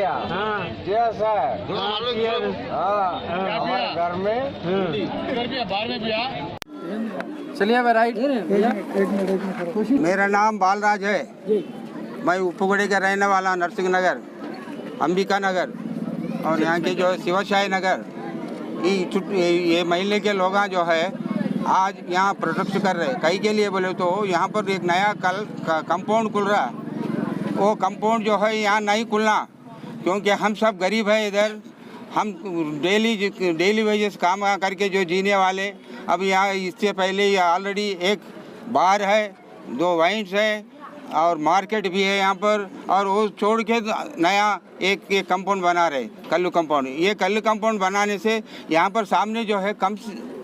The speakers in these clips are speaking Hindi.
भैया यस है हमारे घर में चलिए राइट। मेरा नाम बालराज है। मैं उपगुड़ी का रहने वाला नरसिंह नगर, अंबिका नगर और यहाँ के जो शिवाशाही नगर, ये महल्ले के लोग जो है आज यहाँ प्रोटेस्ट कर रहे हैं। कई के लिए बोले तो यहाँ पर एक नया कंपाउंड खुल रहा है। वो कंपाउंड जो है यहाँ नहीं खुलना, क्योंकि हम सब गरीब है इधर। हम डेली वेजेस काम करके जो जीने वाले, अब यहाँ इससे पहले ऑलरेडी एक बार है, 2 वाइन्स है और मार्केट भी है यहाँ पर, और वो छोड़ के नया एक कंपाउंड बना रहे, कल्लू कंपाउंड। ये कल्लू कंपाउंड बनाने से यहाँ पर सामने जो है कम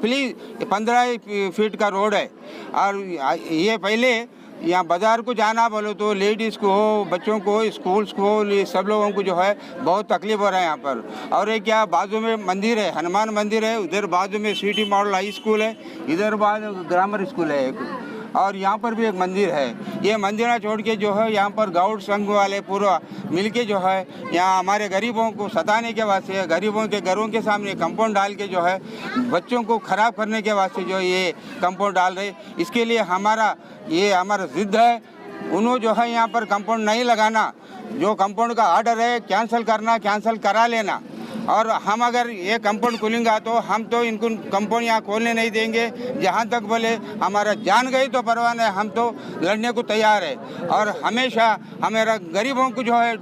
प्लीज 15 फीट का रोड है, और ये पहले यहाँ बाज़ार को जाना बोलो तो लेडीज़ को हो, बच्चों को, स्कूल्स को, ये सब लोगों को जो है बहुत तकलीफ हो रहा है यहाँ पर। और एक क्या बाजू में मंदिर है, हनुमान मंदिर है, उधर बाजू में सिटी मॉडल हाई स्कूल है, इधर बाजू ग्रामर स्कूल है एक, और यहाँ पर भी एक मंदिर है। ये मंदिर छोड़ के जो है यहाँ पर गौड़ संघ वाले पूरा मिलके जो है यहाँ हमारे गरीबों को सताने के वास्ते, गरीबों के घरों के सामने कंपाउंड डाल के जो है बच्चों को ख़राब करने के वास्ते जो ये कंपाउंड डाल रहे। इसके लिए हमारा जिद है, उन्होंने जो है यहाँ पर कंपाउंड नहीं लगाना, जो कंपाउंड का ऑर्डर है कैंसिल करा लेना। और हम अगर ये कंपाउंड खुलेंगे तो हम तो इनको कंपाउंड यहाँ खोलने नहीं देंगे। जहाँ तक बोले हमारा जान गई तो परवाह नहीं, हम तो लड़ने को तैयार है। और हमेशा हमारा गरीबों को जो है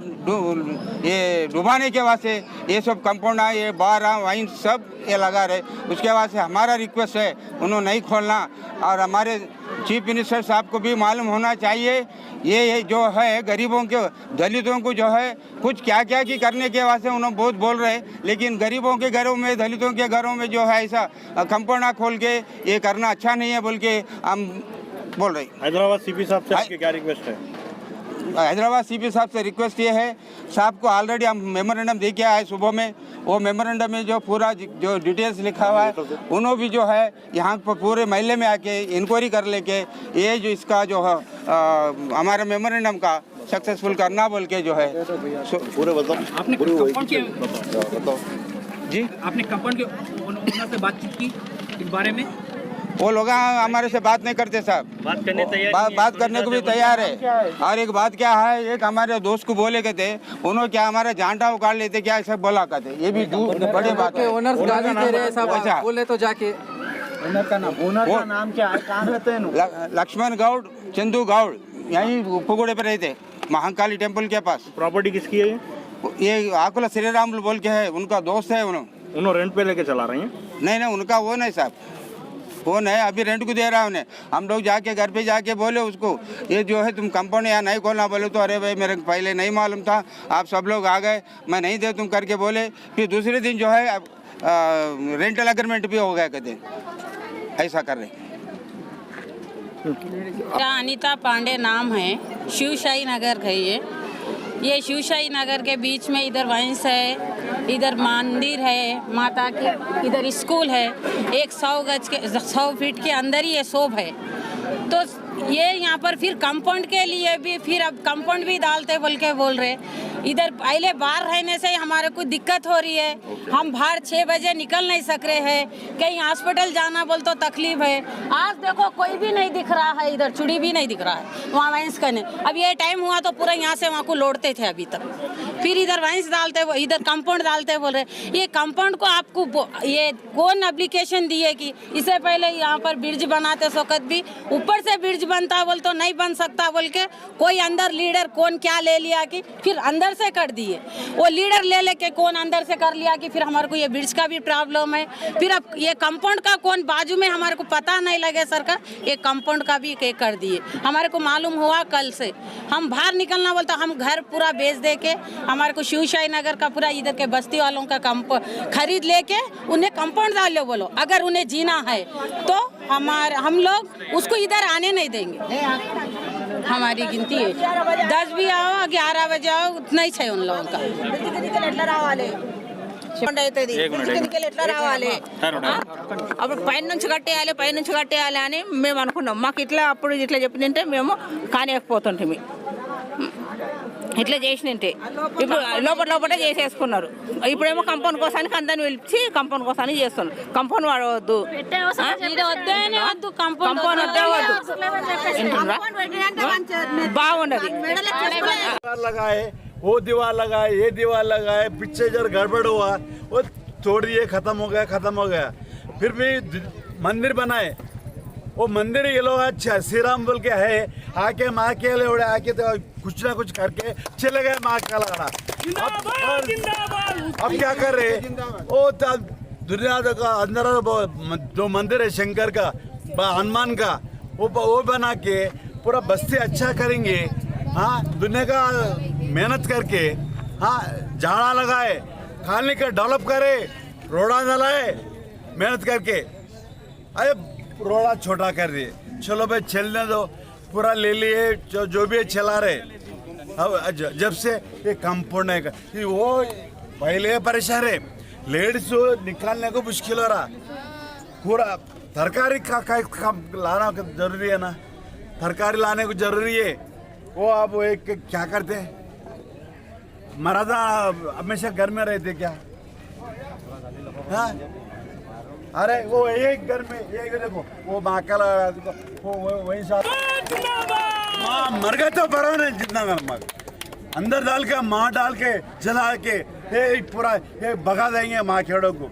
ये डुबाने के वास्ते ये सब कंपाउंड है, ये बार वाइन सब ये लगा रहे। उसके वास्ते हमारा रिक्वेस्ट है उन्होंने नहीं खोलना। और हमारे चीफ मिनिस्टर साहब को भी मालूम होना चाहिए, ये जो है गरीबों के, दलितों को जो है कुछ क्या की करने के वास्ते उन्होंने बहुत बोल रहे, लेकिन गरीबों के घरों में, दलितों के घरों में जो है ऐसा कंपाउंड खोल के ये करना अच्छा नहीं है बोल के हम बोल रहे। हैदराबाद सीपी साहब से आपकी क्या रिक्वेस्ट है? हैदराबाद सीपी साहब से रिक्वेस्ट ये है, साहब को ऑलरेडी हम मेमोरेंडम दे के आए सुबह में। वो मेमोरेंडम में जो पूरा जो डिटेल्स लिखा हुआ है, उन्होंने भी जो है यहाँ पर पूरे महल्ले में आके इंक्वायरी कर लेके ये जो इसका जो है हमारा मेमोरेंडम का सक्सेसफुल करना बोल के जो है पूरे बताओ। आपने कंपाउंड के जी आपने कंपाउंड के ओनर से बातचीत की इस बारे में? वो लोग हमारे से बात नहीं करते साहब, बात करने को भी तैयार है। और एक बात क्या है, एक हमारे दोस्त को बोले कहते उन्होंने क्या हमारा झांटा उखाड़ लेते क्या ऐसा बोला कहते, ये भी बड़ी बात है। ओनर्स गाली दे रहे हैं साहब, बोले तो जाके ओनर का नाम क्या है, कहाँ रहते हैं? लक्ष्मण गौड़, चंदू गौड़, यहीं उपगुड़े पे रहते, महाकाली टेम्पल के पास। प्रॉपर्टी किसकी है ये आकुला श्री राम बोल के है, उनका दोस्त है। उन्होंने रेंट पे लेके चला रहे हैं? नहीं, उनका वो नहीं साहब, वो नहीं, अभी रेंट को दे रहा है उन्हें। हम लोग जाके घर पे जाके बोले उसको ये जो है तुम कंपाउंड यहाँ नहीं खोलना, बोले तो अरे भाई मेरे पहले नहीं मालूम था, आप सब लोग आ गए, मैं नहीं दे तुम करके बोले। फिर दूसरे दिन जो है रेंटल एग्रीमेंट भी हो गया कहते, ऐसा कर रहे। अनीता पांडे नाम है, शिवशाही नगर है ये शिवशाही नगर के बीच में इधर वाइन्स है, इधर मंदिर है माता की, इधर स्कूल है। एक 100 फीट के अंदर ही ये शॉप है। तो ये यहाँ पर फिर कंपाउंड के लिए भी फिर अब कंपाउंड भी डालते बोल रहे। इधर पहले बाहर रहने से हमारे को दिक्कत हो रही है, हम बाहर 6 बजे निकल नहीं सक रहे हैं, कहीं हॉस्पिटल जाना बोल तो तकलीफ है। आज देखो कोई भी नहीं दिख रहा है, इधर चूड़ी भी नहीं दिख रहा है वहाँ वाइंस करने। अब ये टाइम हुआ तो पूरा यहाँ से वहाँ को लौटते थे अभी तक, फिर इधर वाइंस डालते, इधर कंपाउंड डालते बोल रहे। ये कंपाउंड को आपको ये कौन एप्लीकेशन दिए कि इससे पहले यहाँ पर ब्रिज बनाते वक्त भी ऊपर से ब्रिज बनता बोल तो नहीं बन सकता बोल के कोई अंदर लीडर कौन क्या ले लिया कि फिर अंदर से कर दिए। वो लीडर ले लेके कौन अंदर से कर लिया कि फिर हमारे को ये ब्रिज का भी प्रॉब्लम है। फिर अब ये कंपाउंड का कौन बाजू में हमारे को पता नहीं लगे सरकार, ये कंपाउंड का भी कर दिए। हमारे को मालूम हुआ कल से, हम बाहर निकलना बोलता हम घर पूरा बेच दे के हमारे को शिवशाही नगर का पूरा इधर के बस्ती वालों का खरीद लेके उन्हें कंपाउंड डाल लो बोलो। अगर उन्हें जीना है तो हम लोग उसको इधर आने नहीं देंगे। हमारी गिनती है 10 भी आओ 11 बजे आओ उतना ही है उन लोगों का। ఎట్లా రావాలి అప్పుడు పైనుంచి కట్టేయాలి అని మేము అనుకున్నాం. మాకు ఇట్లా అప్పుడు ఇట్లా చెప్పిందంటే మేము కానియకపోతుంటే ఇట్లా చేసినంటే ఇప్పుడు లోపల చేసేసుకున్నారు. ఇప్పుడేమో కంపౌండ్ కోసానికి అందరిని పిలిచి కంపౌండ్ కోసానికి చేస్తున్నారు. కంపౌండ్ వాడవద్దు, కంపౌండ్ వద్దే వద్దు బాగుండదు. लगाए वो दीवार लगाए, ये दीवार लगाए, पीछे जर गड़बड़ हुआ वो तोड़ दिए, खत्म हो गया। फिर भी मंदिर बनाए, वो मंदिर ये लोग अच्छा श्री राम बोल के है, आके माँ के लिए आके तो कुछ ना कुछ करके चले गए माँ का लगा। अब क्या कर रहे वो दुनिया का अंदर जो मंदिर है शंकर का, हनुमान का, वो बना के पूरा बस्ती अच्छा करेंगे। हाँ, दुनिया का मेहनत करके, हाँ, झाड़ा लगाए, खाने का डेवलप करे, रोड़ा जलाए मेहनत करके। अरे रोड़ा छोटा कर दिए, चलो भाई चलने दो, पूरा ले लिए जो भी चला रहे। अब जब से ये कंपाउंड है वो पहले परेशान है, लेडीज निकालने को मुश्किल हो रहा। पूरा तरकारी का लाना जरूरी है ना, तरकारी लाने को जरूरी है। वो अब एक क्या करते हैं, मराठा हमेशा घर में रहते क्या? हाँ, अरे वो एक घर में एक देखो वो महाकाल वो वही साथ मर गए तो बराबर नहीं, जितना मर अंदर डाल के माँ डाल के जला के ये पूरा ये भगा देंगे माँ खेड़ों को।